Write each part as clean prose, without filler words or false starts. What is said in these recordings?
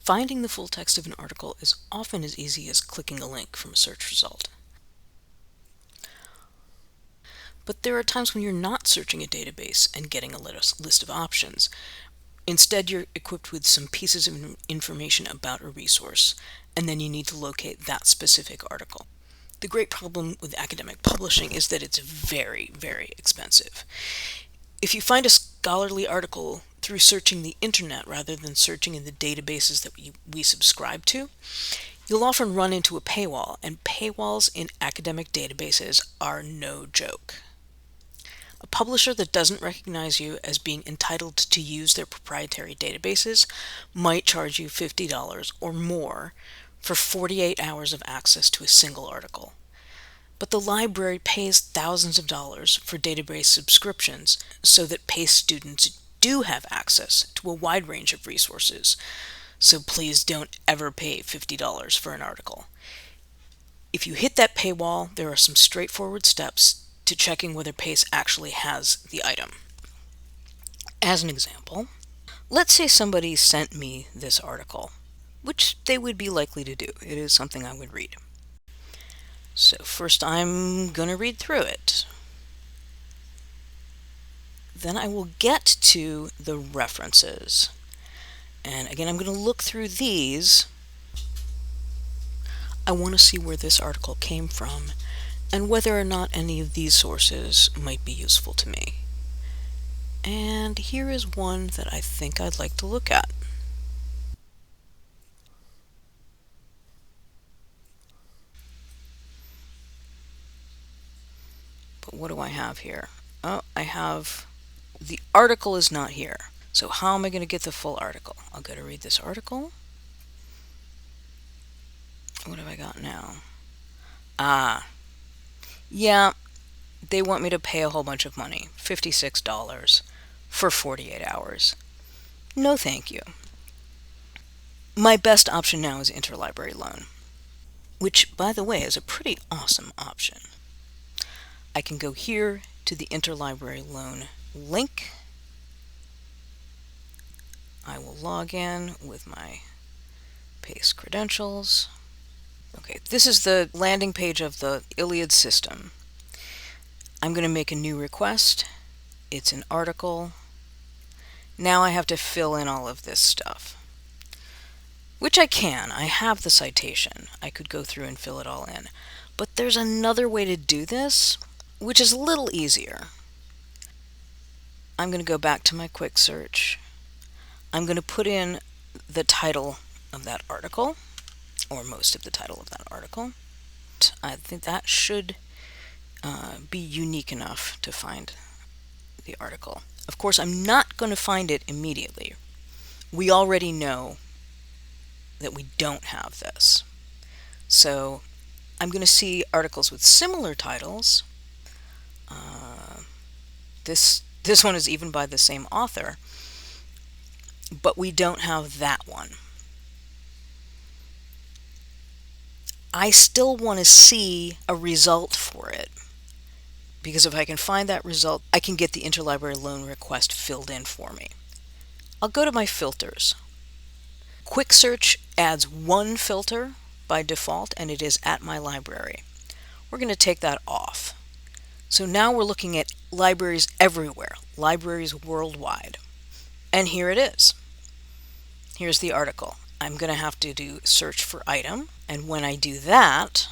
Finding the full text of an article is often as easy as clicking a link from a search result. But there are times when you're not searching a database and getting a list of options. Instead, you're equipped with some pieces of information about a resource, and then you need to locate that specific article. The great problem with academic publishing is that it's very, very expensive. If you find a scholarly article through searching the internet rather than searching in the databases that we subscribe to, you'll often run into a paywall, and paywalls in academic databases are no joke. A publisher that doesn't recognize you as being entitled to use their proprietary databases might charge you $50 or more for 48 hours of access to a single article. But the library pays thousands of dollars for database subscriptions so that PACE students do have access to a wide range of resources. So please don't ever pay $50 for an article. If you hit that paywall, there are some straightforward steps to checking whether PACE actually has the item. As an example, let's say somebody sent me this article, which they would be likely to do. It is something I would read. So first I'm going to read through it. Then I will get to the references. And again, I'm going to look through these. I want to see where this article came from and whether or not any of these sources might be useful to me. And here is one that I think I'd like to look at. But what do I have here? Oh, I have the article is not here. So how am I going to get the full article? I'll go to read this article. What have I got now? Yeah, they want me to pay a whole bunch of money, $56 for 48 hours. No thank you. My best option now is interlibrary loan, which, by the way, is a pretty awesome option. I can go here to the interlibrary loan link. I will log in with my PACE credentials. Okay, this is the landing page of the Iliad system. I'm going to make a new request. It's an article. Now I have to fill in all of this stuff, which I can. I have the citation. I could go through and fill it all in. But there's another way to do this, which is a little easier. I'm going to go back to my quick search. I'm going to put in the title of that article, or most of the title of that article. I think that should be unique enough to find the article. Of course, I'm not going to find it immediately. We already know that we don't have this. So I'm going to see articles with similar titles. This one is even by the same author, but we don't have that one. I still want to see a result for it, because if I can find that result, I can get the interlibrary loan request filled in for me. I'll go to my filters. Quick Search adds one filter by default, and it is at my library. We're going to take that off. So now we're looking at libraries everywhere, libraries worldwide. And here it is. Here's the article. I'm going to have to do search for item, and when I do that,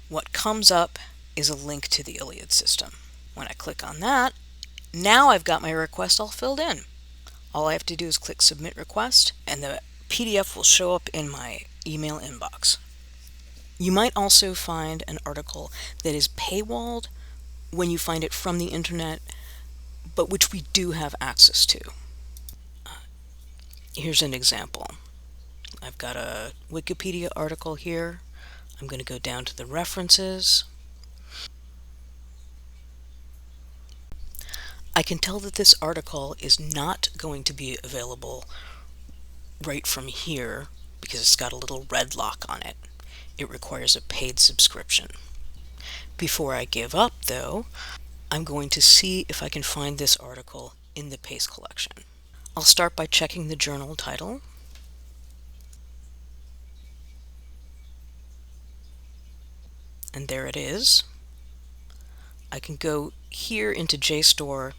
what comes up is a link to the Iliad system. When I click on that, now I've got my request all filled in. All I have to do is click Submit Request, and the PDF will show up in my email inbox. You might also find an article that is paywalled when you find it from the internet, but which we do have access to. Here's an example. I've got a Wikipedia article here. I'm going to go down to the references. I can tell that this article is not going to be available right from here because it's got a little red lock on it. It requires a paid subscription. Before I give up, though, I'm going to see if I can find this article in the PACE collection. I'll start by checking the journal title. And there it is. I can go here into JSTOR,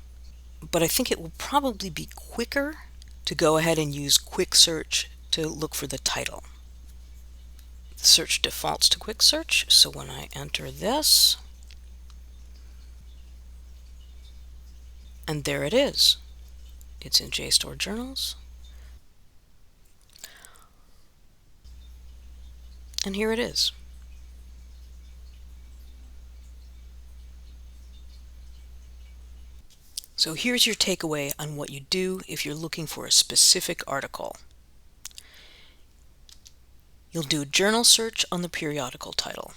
but I think it will probably be quicker to go ahead and use Quick Search to look for the title. The search defaults to Quick Search, so when I enter this, and there it is. It's in JSTOR Journals. And here it is. So here's your takeaway on what you do if you're looking for a specific article. You'll do a journal search on the periodical title.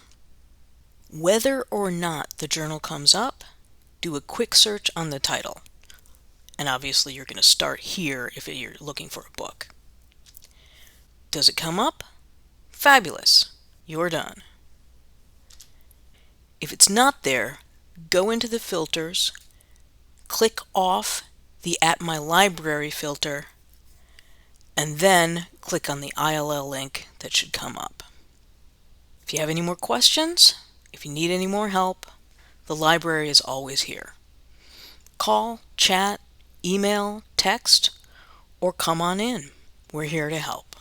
Whether or not the journal comes up, do a quick search on the title. And obviously you're going to start here if you're looking for a book. Does it come up? Fabulous. You're done. If it's not there, go into the filters, click off the At My Library filter, and then click on the ILL link that should come up. If you have any more questions, if you need any more help, the library is always here. Call, chat, email, text, or come on in. We're here to help.